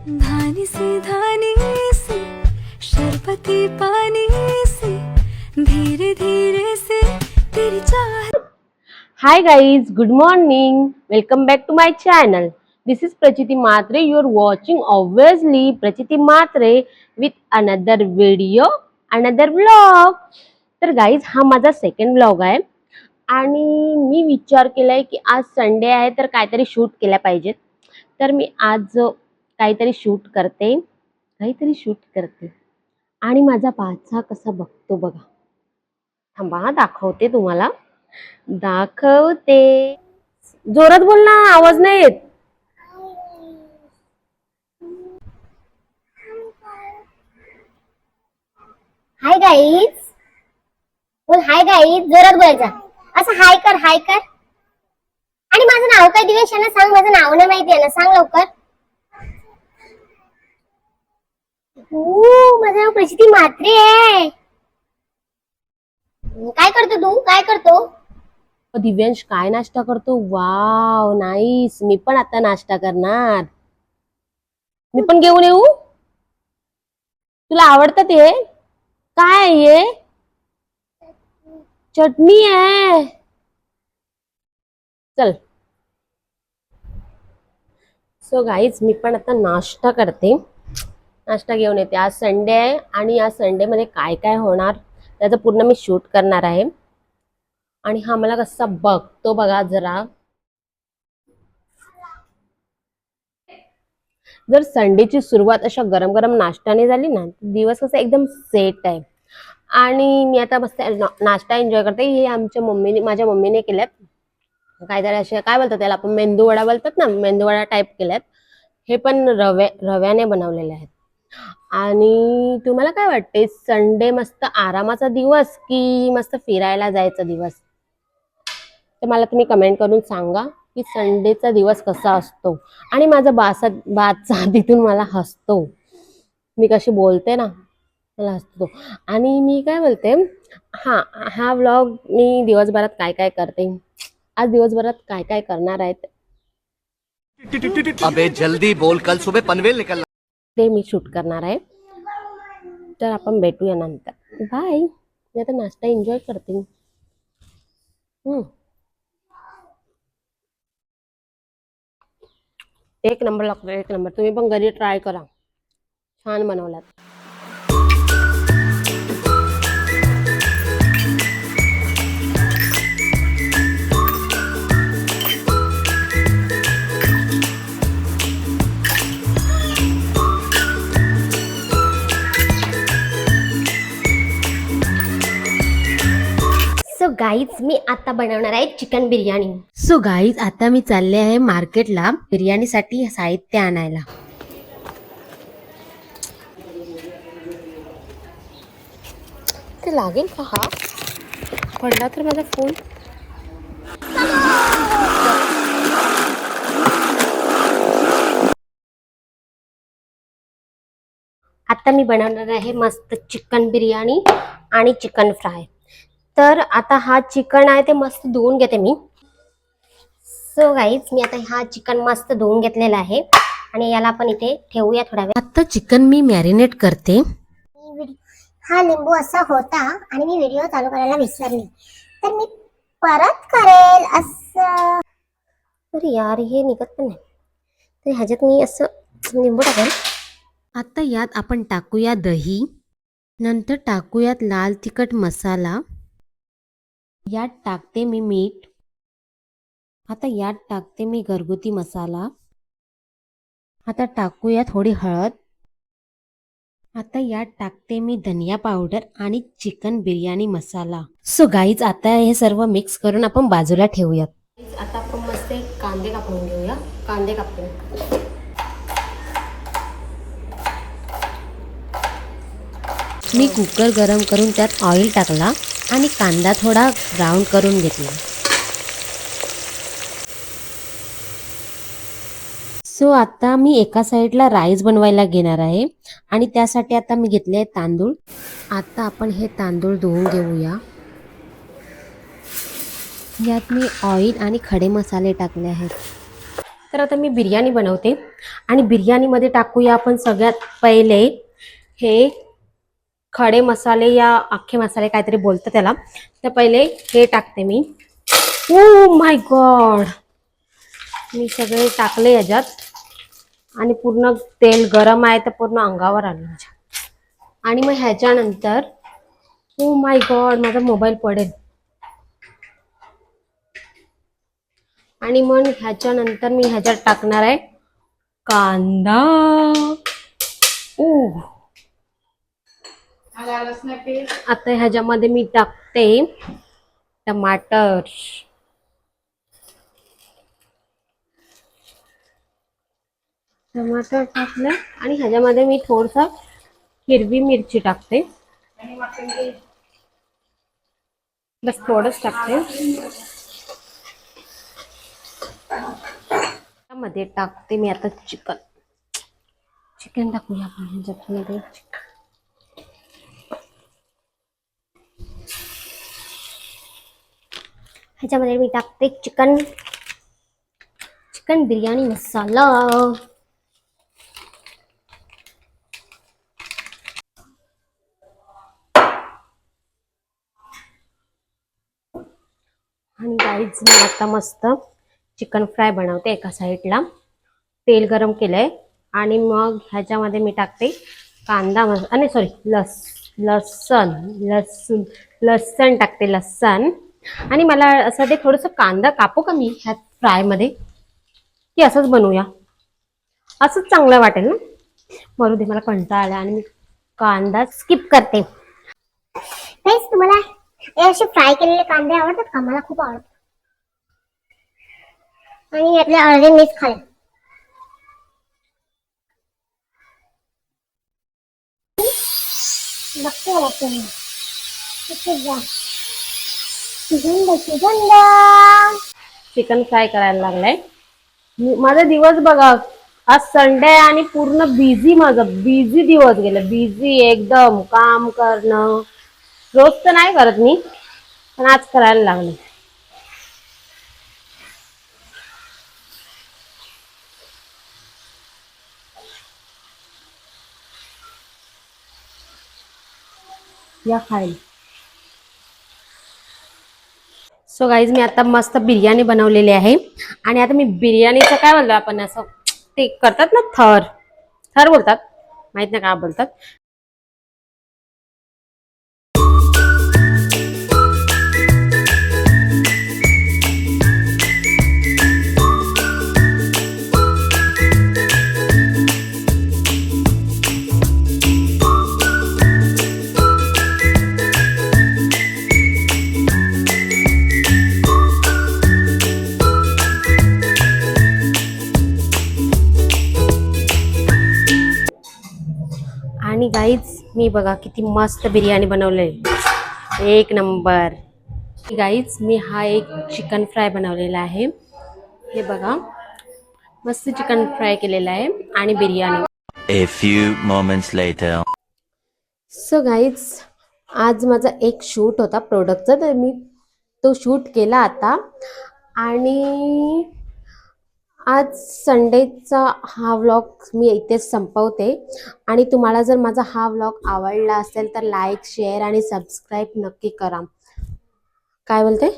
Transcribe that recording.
धानी से शरबती पानी से धीरे धीरे से तेरी चाहत. Hi guys, good morning. Welcome back to my channel. This is Prachiti Matre. You are watching obviously Prachiti Matre with another video, another vlog. तर guys हा माझा second vlog आहे आणि मी विचार केलाय की आज संडे आहे तर काहीतरी शूट केल्या पाहिजेत. तर मी आज काहीतरी शूट करते आणि माझा बाचा कसा बघतो बघा. थांबा दाखवते तुम्हाला. दाखवते. जोरात बोल ना, आवाज नाही येत. हाय गाईज बोल. हाय गाईज जोरात बोलायचा. असं हाय कर आणि माझं नाव काय दिवेश यांना सांग. माझं नाव नाही माहिती आहे ना, सांग लवकर. माझं नाव प्रचिती म्हात्रे आहे. काय करतो तू, काय करतो? दिव्यांश काय नाश्ता करतो? Wow nice. मी पण आता नाश्ता करणार. मी पण घेऊन येऊ? तुला आवडतं ते? काय आहे? चटणी आहे. चल. सो गाईज मी पण आता नाश्ता करते. नाश्ता घेऊन येते. आज संडे आहे आणि या संडे मध्ये काय काय होणार त्याचं पूर्ण मी शूट करणार आहे. आणि हा मला कसा बघतो बघा जरा. जर संडेची सुरुवात अशा गरम गरम नाश्त्याने झाली ना, दिवस कसा एकदम सेट आहे. आणि मी आता मस्त नाश्ता एन्जॉय करते. हे माझ्या मम्मीने केल्यात. काहीतरी असे काय बोलतात त्याला आपण, मेंदू वडा बोलतात ना, मेंदू वडा टाईप केल्यात. हे पण रव्याने बनवलेले आहेत. आणि तुम्हाला काय वाटते, संडे मस्त आरामाचा दिवस की मस्त फिरायला जायचा दिवस? तर मला तुम्ही कमेंट करून सांगा की संडेचा दिवस कसा असतो. आणि माझा बाचा तिथून मला हसतो. मी कशी बोलते ना, मला हसतो. आणि मी काय बोलते, हा व्लॉग मी दिवसभरात काय काय करते, आज दिवसभरात काय काय करणार आहेत अबे जल्दी बोल, कल सुबह पनवेल निकलना ते मी शूट करणार आहे. तर आपण भेटूया नंतर. बाय. मी आता नाश्ता एन्जॉय करते. एक नंबर लागतो, एक नंबर. तुम्ही पण घरी ट्राय करा, छान बनवलात. सो गाईज मी आता बनवणार आहे चिकन बिर्याणी. सो गाईज आता मी चालले आहे मार्केटला बिर्याणीसाठी साहित्य आणायला. ते लागेल का? हा पडला तर माझा फोन. आता मी बनवणार आहे मस्त चिकन बिर्याणी आणि चिकन फ्राय. तर आता हा चिकन आहे ते मस्त धुवून घेते मी. सो गाईज मी आता हा चिकन मस्त धुवून घेतलेला आहे आणि याला आपण इथे ठेवूया थोडा वेळ. आता चिकन मी मॅरिनेट करते. हा लिंबू असा होता आणि मी व्हिडिओ चालू करायला विसरली, तर मी परत करेल असं. अरे यार हे निघत पण नाही, तर ह्याच्यात मी असं लिंबू टाकेल. आता यात आपण टाकूया दही, नंतर टाकूयात लाल तिखट मसाला, यात टाकते मी मीठ, आता यात टाकते मी घरगुती मसाला, आता टाकूया थोडी हळद, आता यात टाकते मी धनिया पावडर आणि चिकन बिर्याणी मसाला. सो गाईज आता हे सर्व मिक्स करून आपण बाजूला ठेवूयात. आता आपण मस्त कांदे कापून घेऊया. कांदे कापून मी कुकर गरम करून त्यात ऑइल टाकला आणि कांदा थोडा ब्राऊन करून घेतला. सो आता मी एका साईडला राईस बनवायला घेणार आहे आणि त्यासाठी आता मी घेतले आहे तांदूळ. आता आपण हे तांदूळ धुवून घेऊया. यात मी ऑइल आणि खडे मसाले टाकले आहेत. तर आता मी बिर्याणी बनवते आणि बिर्याणीमध्ये टाकूया आपण सगळ्यात पहिले हे खडे मसाले या अख्खे मसाले काहीतरी बोलतं त्याला. तर पहिले हे टाकते मी. ओ माय गॉड, मी सगळे टाकले याच्यात आणि पूर्ण तेल गरम आहे तर पूर्ण अंगावर आलं माझ्या. आणि मग ह्याच्यानंतर ओ माय गॉड, माझा मोबाईल पडेल. आणि मग ह्याच्यानंतर मी ह्याच्यात टाकणार आहे कांदा. ओ आता ह्याच्यामध्ये मी टाकते टमाटर. टमाटर टाकले आणि ह्याच्यामध्ये मी थोडसा हिरवी मिरची टाकते. बस थोडंच टाकते. मध्ये टाकते मी आता चिकन. चिकन टाकूया आपण ह्याच्यामध्ये. ह्याच्यामध्ये मी टाकते चिकन बिर्याणी मसाला. आणि गाईज मी आता मस्त चिकन फ्राय बनवते एका साईडला. तेल गरम केलंय आणि मग ह्याच्यामध्ये मी टाकते कांदा आणि सॉरी लसण टाकते. लसण आणि मला असं ते थोडंसं कांदा कापू का मी ह्यात फ्रायमध्ये, की असंच बनवूया? असंच चांगलं वाटेल ना. मरू दे, मला कंटाळा आला आणि मी कांदा स्किप करते. गाईस, तुम्हाला हे असे फ्राय केलेले कांदे आवडतात का? मला खूप आवडतात. आणि यातले अर्धे मीच खाले. बघते मला तुम्ही चिकन फ्राय करायला लागलाय. माझा दिवस बघा, आज संडे आहे आणि पूर्ण बिझी, माझा बिझी दिवस गेला. बिझी एकदम, काम करणं. रोज तर नाही करत मी, पण आज करायला लागले. या खायला. सो गाईज, मी आता मस्त बिर्याणी बनवलेली आहे आणि आता मी बिर्याणीचं काय बोलतो आपण, असं ते करतात ना, थर बोलतात, माहित नाही काय बोलतात. आणि गाईज, मी बघा किती मस्त बिर्याणी बनवले, एक नंबर. गाईज, मी हा एक चिकन फ्राय बनवलेला आहे. हे बघा, मस्त चिकन फ्राय केलेला आहे आणि biryani. A few moments later. So guys, आज माझा एक शूट होता प्रोडक्टचा, तर मी तो शूट केला आता. आणि आज संडेचा हा व्लॉग मी इथेच संपवते. आणि तुम्हाला जर माझा हा व्लॉग आवडला असेल तर लाईक, शेअर आणि सबस्क्राईब नक्की करा. काय बोलते?